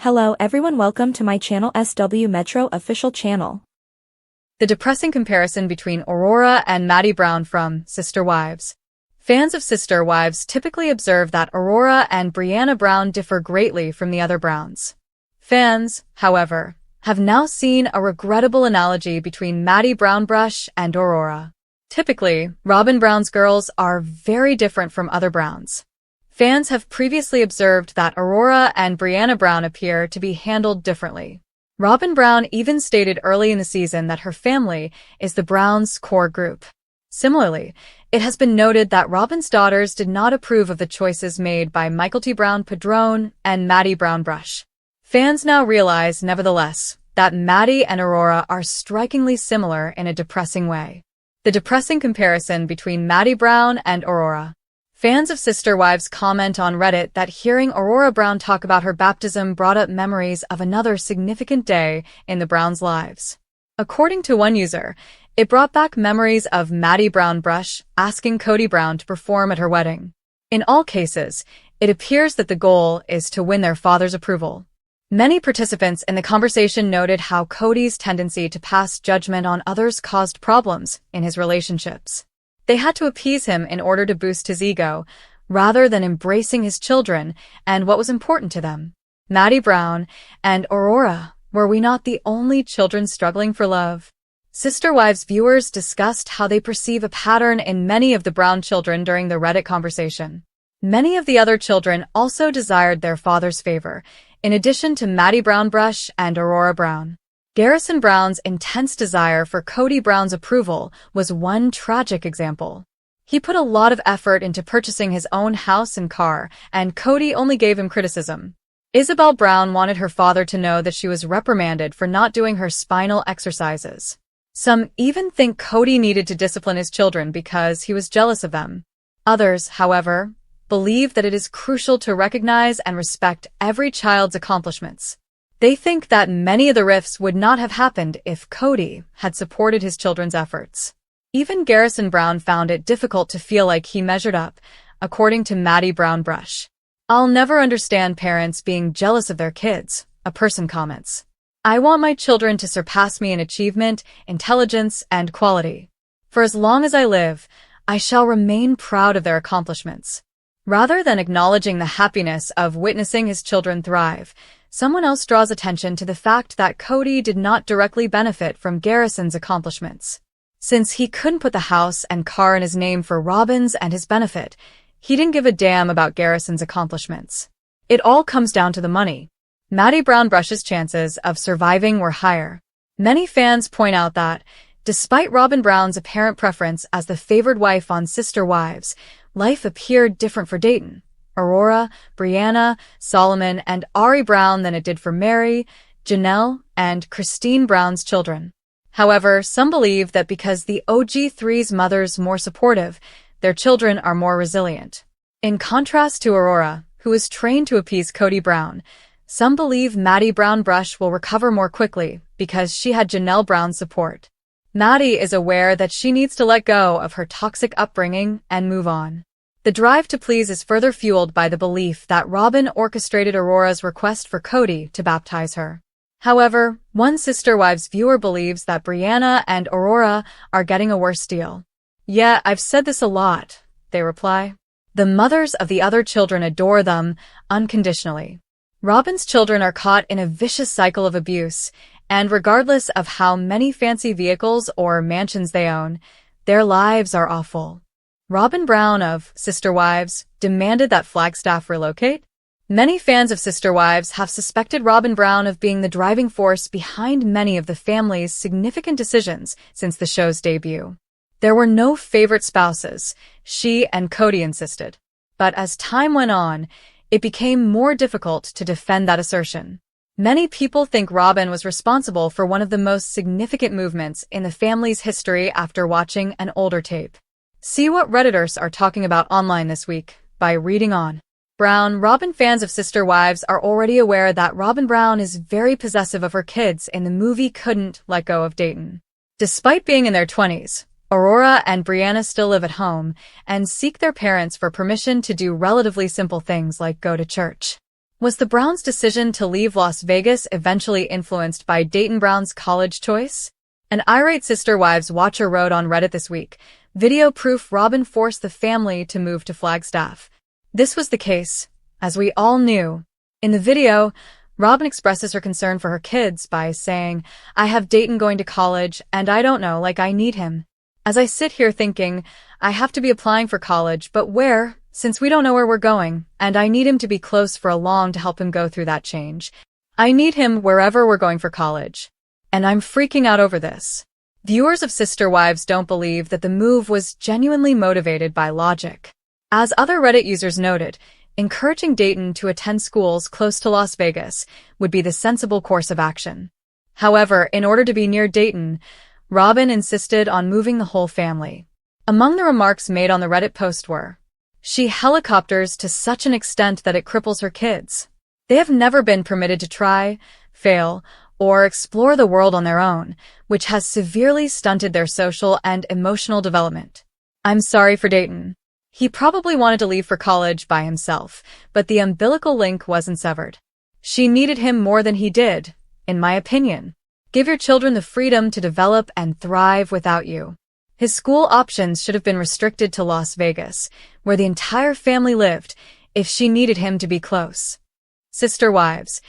Hello everyone, welcome to my channel SW Metro official channel. The depressing comparison between Aurora and Maddie Brown from Sister Wives. Fans of Sister Wives typically observe that Aurora and Brianna Brown differ greatly from the other Browns. Fans, however, have now seen a regrettable analogy between Maddie Brownbrush and Aurora. Typically, Robyn Brown's girls are very different from other Browns. Fans have previously observed that Aurora and Brianna Brown appear to be handled differently. Robyn Brown even stated early in the season that her family is the Browns' core group. Similarly, it has been noted that Robyn's daughters did not approve of the choices made by Michael T. Brown Padron and Maddie Brownbrush. Fans now realize, nevertheless, that Maddie and Aurora are strikingly similar in a depressing way. The depressing comparison between Maddie Brown and Aurora. Fans of Sister Wives comment on Reddit that hearing Aurora Brown talk about her baptism brought up memories of another significant day in the Browns' lives. According to one user, it brought back memories of Maddie Brownbrush asking Kody Brown to perform at her wedding. In all cases, it appears that the goal is to win their father's approval. Many participants in the conversation noted how Kody's tendency to pass judgment on others caused problems in his relationships. They had to appease him in order to boost his ego, rather than embracing his children and what was important to them. Maddie Brown and Aurora, were we not the only children struggling for love? Sister Wives viewers discussed how they perceive a pattern in many of the Brown children during the Reddit conversation. Many of the other children also desired their father's favor, in addition to Maddie Brownbrush and Aurora Brown. Garrison Brown's intense desire for Kody Brown's approval was one tragic example. He put a lot of effort into purchasing his own house and car, and Kody only gave him criticism. Isabel Brown wanted her father to know that she was reprimanded for not doing her spinal exercises. Some even think Kody needed to discipline his children because he was jealous of them. Others, however, believe that it is crucial to recognize and respect every child's accomplishments. They think that many of the rifts would not have happened if Kody had supported his children's efforts. Even Garrison Brown found it difficult to feel like he measured up, according to Maddie Brownbrush. "I'll never understand parents being jealous of their kids," a person comments. "I want my children to surpass me in achievement, intelligence, and quality. For as long as I live, I shall remain proud of their accomplishments." Rather than acknowledging the happiness of witnessing his children thrive, someone else draws attention to the fact that Kody did not directly benefit from Garrison's accomplishments. Since he couldn't put the house and car in his name for Robyn's and his benefit, he didn't give a damn about Garrison's accomplishments. It all comes down to the money. Maddie Brownbrush's chances of surviving were higher. Many fans point out that, despite Robyn Brown's apparent preference as the favored wife on Sister Wives, life appeared different for Dayton, Aurora, Brianna, Solomon, and Ari Brown than it did for Mary, Janelle, and Christine Brown's children. However, some believe that because the OG3's mother's more supportive, their children are more resilient. In contrast to Aurora, who is trained to appease Kody Brown, some believe Maddie Brownbrush will recover more quickly because she had Janelle Brown's support. Maddie is aware that she needs to let go of her toxic upbringing and move on. The drive to please is further fueled by the belief that Robyn orchestrated Aurora's request for Kody to baptize her. However, one Sister Wives viewer believes that Brianna and Aurora are getting a worse deal. "Yeah, I've said this a lot," they reply. The mothers of the other children adore them unconditionally. Robyn's children are caught in a vicious cycle of abuse, and regardless of how many fancy vehicles or mansions they own, their lives are awful. Robyn Brown of Sister Wives demanded that Flagstaff relocate. Many fans of Sister Wives have suspected Robyn Brown of being the driving force behind many of the family's significant decisions since the show's debut. There were no favorite spouses, she and Kody insisted. But as time went on, it became more difficult to defend that assertion. Many people think Robyn was responsible for one of the most significant movements in the family's history after watching an older tape. See what Redditors are talking about online this week by reading on. Robyn fans of Sister Wives are already aware that Robyn Brown is very possessive of her kids in the movie Couldn't Let Go of Dayton. Despite being in their 20s, Aurora and Brianna still live at home and seek their parents for permission to do relatively simple things like go to church. Was the Browns' decision to leave Las Vegas eventually influenced by Dayton Brown's college choice? An irate Sister Wives watcher wrote on Reddit this week, "Video proof Robyn forced the family to move to Flagstaff." This was the case, as we all knew. In the video, Robyn expresses her concern for her kids by saying, "I have Dayton going to college, and I don't know, I need him. As I sit here thinking, I have to be applying for college, but where, since we don't know where we're going, and I need him to be close for along to help him go through that change. I need him wherever we're going for college. And I'm freaking out over this." Viewers of Sister Wives don't believe that the move was genuinely motivated by logic. As other Reddit users noted, encouraging Dayton to attend schools close to Las Vegas would be the sensible course of action. However, in order to be near Dayton, Robyn insisted on moving the whole family. Among the remarks made on the Reddit post were, "She helicopters to such an extent that it cripples her kids. They have never been permitted to try, fail, or explore the world on their own, which has severely stunted their social and emotional development. I'm sorry for Dayton. He probably wanted to leave for college by himself, but the umbilical link wasn't severed. She needed him more than he did, in my opinion. Give your children the freedom to develop and thrive without you." His school options should have been restricted to Las Vegas, where the entire family lived, if she needed him to be close. Sister Wives.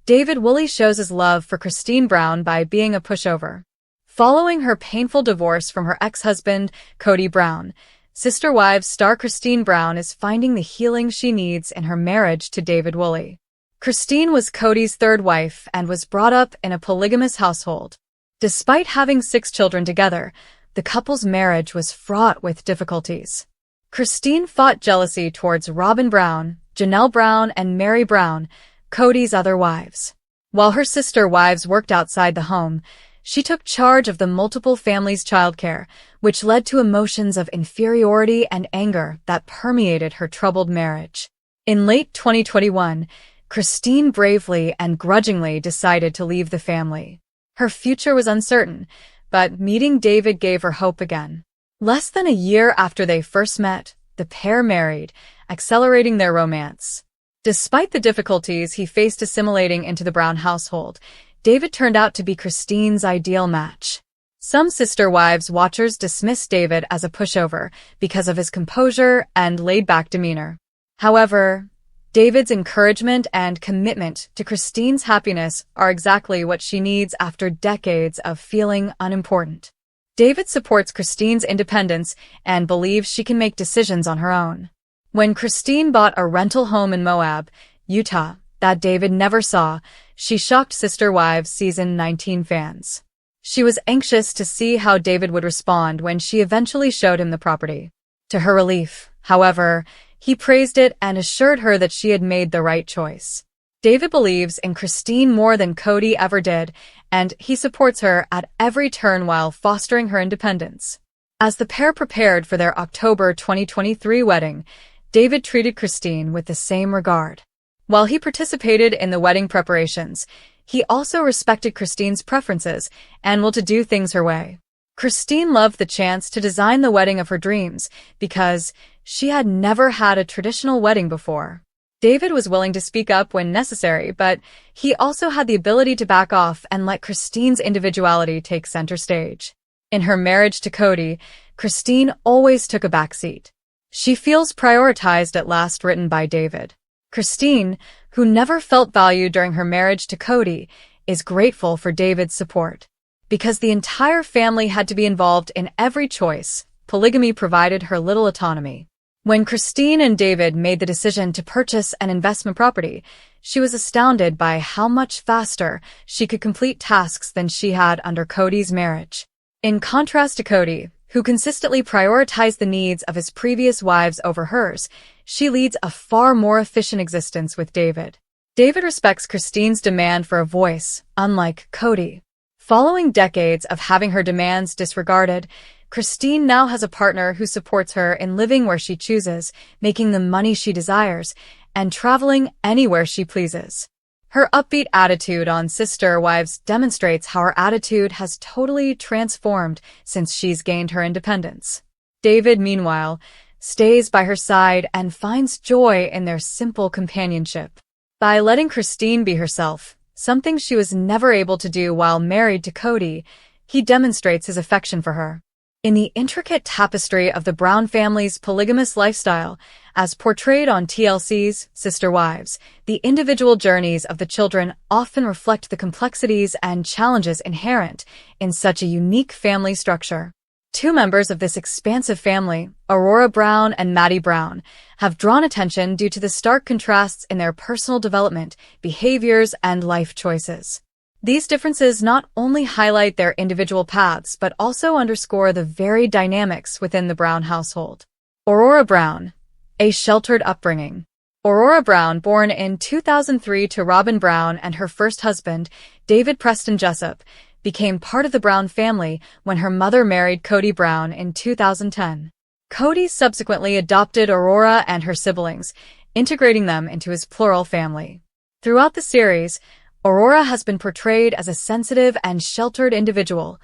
David Woolley shows his love for Christine Brown by being a pushover. Following her painful divorce from her ex-husband, Kody Brown, Sister Wives star Christine Brown is finding the healing she needs in her marriage to David Woolley. Christine was Kody's third wife and was brought up in a polygamous household. Despite having 6 children together, the couple's marriage was fraught with difficulties. Christine fought jealousy towards Robyn Brown, Janelle Brown, and Mary Brown, Kody's other wives. While her sister wives worked outside the home, she took charge of the multiple families' childcare, which led to emotions of inferiority and anger that permeated her troubled marriage. In late 2021, Christine bravely and grudgingly decided to leave the family. Her future was uncertain, but meeting David gave her hope again. Less than a year after they first met, the pair married, accelerating their romance. Despite the difficulties he faced assimilating into the Brown household, David turned out to be Christine's ideal match. Some Sister Wives watchers dismiss David as a pushover because of his composure and laid-back demeanor. However, David's encouragement and commitment to Christine's happiness are exactly what she needs after decades of feeling unimportant. David supports Christine's independence and believes she can make decisions on her own. When Christine bought a rental home in Moab, Utah, that David never saw, she shocked Sister Wives Season 19 fans. She was anxious to see how David would respond when she eventually showed him the property. To her relief, however, he praised it and assured her that she had made the right choice. David believes in Christine more than Kody ever did, and he supports her at every turn while fostering her independence. As the pair prepared for their October 2023 wedding, David treated Christine with the same regard. While he participated in the wedding preparations, he also respected Christine's preferences and wanted to do things her way. Christine loved the chance to design the wedding of her dreams because she had never had a traditional wedding before. David was willing to speak up when necessary, but he also had the ability to back off and let Christine's individuality take center stage. In her marriage to Kody, Christine always took a backseat. She feels prioritized at last, written by David. Christine, who never felt valued during her marriage to Kody, is grateful for David's support. Because the entire family had to be involved in every choice, polygamy provided her little autonomy. When Christine and David made the decision to purchase an investment property, she was astounded by how much faster she could complete tasks than she had under Kody's marriage. In contrast to Kody, who consistently prioritized the needs of his previous wives over hers, she leads a far more efficient existence with David. David respects Christine's demand for a voice, unlike Kody. Following decades of having her demands disregarded, Christine now has a partner who supports her in living where she chooses, making the money she desires, and traveling anywhere she pleases. Her upbeat attitude on Sister Wives demonstrates how her attitude has totally transformed since she's gained her independence. David, meanwhile, stays by her side and finds joy in their simple companionship. By letting Christine be herself, something she was never able to do while married to Kody, he demonstrates his affection for her. In the intricate tapestry of the Brown family's polygamous lifestyle, as portrayed on TLC's Sister Wives, the individual journeys of the children often reflect the complexities and challenges inherent in such a unique family structure. Two members of this expansive family, Aurora Brown and Maddie Brown, have drawn attention due to the stark contrasts in their personal development, behaviors, and life choices. These differences not only highlight their individual paths but also underscore the varied dynamics within the Brown household. Aurora Brown, a sheltered upbringing. Aurora Brown, born in 2003 to Robyn Brown and her first husband, David Preston Jessup, became part of the Brown family when her mother married Kody Brown in 2010. Kody subsequently adopted Aurora and her siblings, integrating them into his plural family. Throughout the series, Aurora has been portrayed as a sensitive and sheltered individual,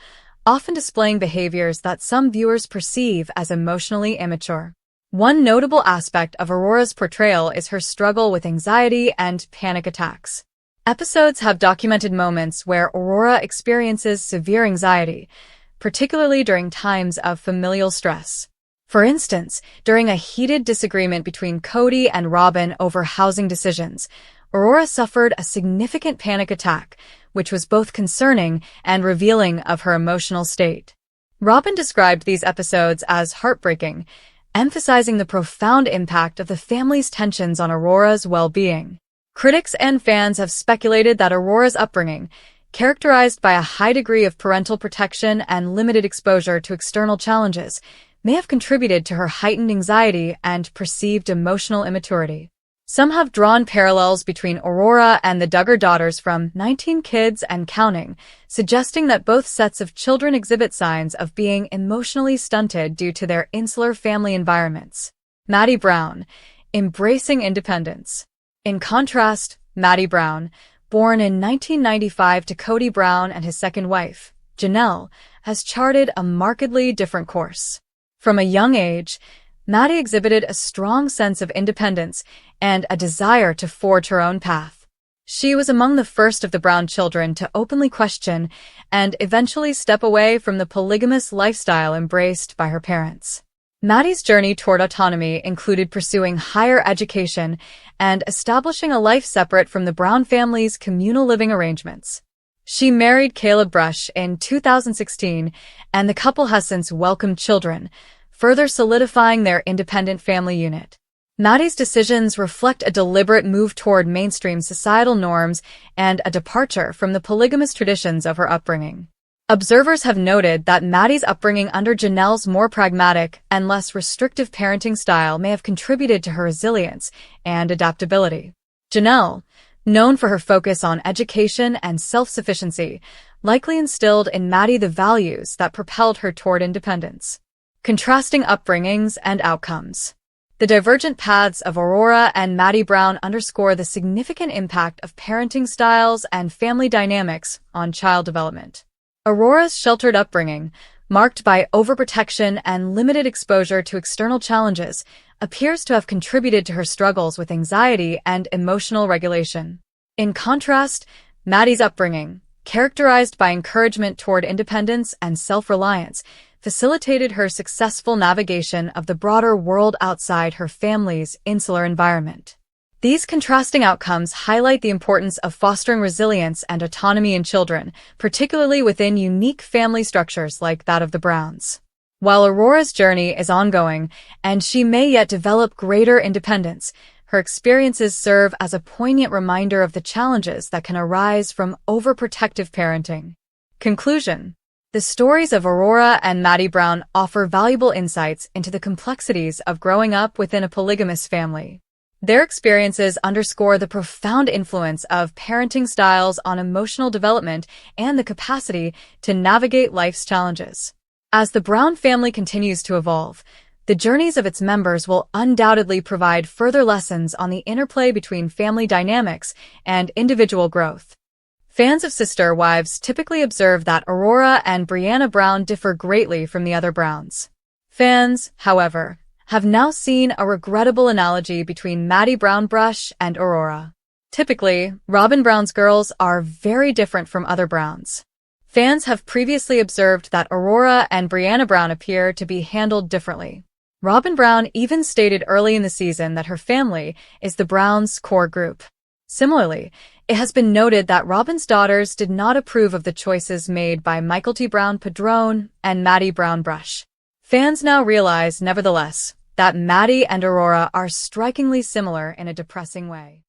often displaying behaviors that some viewers perceive as emotionally immature. One notable aspect of Aurora's portrayal is her struggle with anxiety and panic attacks. Episodes have documented moments where Aurora experiences severe anxiety, particularly during times of familial stress. For instance, during a heated disagreement between Kody and Robyn over housing decisions, Aurora suffered a significant panic attack, which was both concerning and revealing of her emotional state. Robyn described these episodes as heartbreaking, emphasizing the profound impact of the family's tensions on Aurora's well-being. Critics and fans have speculated that Aurora's upbringing, characterized by a high degree of parental protection and limited exposure to external challenges, may have contributed to her heightened anxiety and perceived emotional immaturity. Some have drawn parallels between Aurora and the Duggar daughters from 19 Kids and Counting, suggesting that both sets of children exhibit signs of being emotionally stunted due to their insular family environments. Maddie Brown, embracing independence. In contrast, Maddie Brown, born in 1995 to Kody Brown and his second wife, Janelle, has charted a markedly different course. From a young age, Maddie exhibited a strong sense of independence and a desire to forge her own path. She was among the first of the Brown children to openly question and eventually step away from the polygamous lifestyle embraced by her parents. Maddie's journey toward autonomy included pursuing higher education and establishing a life separate from the Brown family's communal living arrangements. She married Caleb Brush in 2016, and the couple has since welcomed children, further solidifying their independent family unit. Maddie's decisions reflect a deliberate move toward mainstream societal norms and a departure from the polygamous traditions of her upbringing. Observers have noted that Maddie's upbringing under Janelle's more pragmatic and less restrictive parenting style may have contributed to her resilience and adaptability. Janelle, known for her focus on education and self-sufficiency, likely instilled in Maddie the values that propelled her toward independence. Contrasting upbringings and outcomes. The divergent paths of Aurora and Maddie Brown underscore the significant impact of parenting styles and family dynamics on child development. Aurora's sheltered upbringing, marked by overprotection and limited exposure to external challenges, appears to have contributed to her struggles with anxiety and emotional regulation. In contrast, Maddie's upbringing, characterized by encouragement toward independence and self-reliance, facilitated her successful navigation of the broader world outside her family's insular environment. These contrasting outcomes highlight the importance of fostering resilience and autonomy in children, particularly within unique family structures like that of the Browns. While Aurora's journey is ongoing, and she may yet develop greater independence, her experiences serve as a poignant reminder of the challenges that can arise from overprotective parenting. Conclusion. The stories of Aurora and Maddie Brown offer valuable insights into the complexities of growing up within a polygamous family. Their experiences underscore the profound influence of parenting styles on emotional development and the capacity to navigate life's challenges. As the Brown family continues to evolve, the journeys of its members will undoubtedly provide further lessons on the interplay between family dynamics and individual growth. Fans of Sister Wives typically observe that Aurora and Brianna Brown differ greatly from the other Browns. Fans, however, have now seen a regrettable analogy between Maddie Brown Brush and Aurora. Typically, Robyn Brown's girls are very different from other Browns. Fans have previously observed that Aurora and Brianna Brown appear to be handled differently. Robyn Brown even stated early in the season that her family is the Browns' core group. Similarly, it has been noted that Robyn's daughters did not approve of the choices made by Michael T. Brown Padron and Maddie Brown Brush. Fans now realize, nevertheless, that Maddie and Aurora are strikingly similar in a depressing way.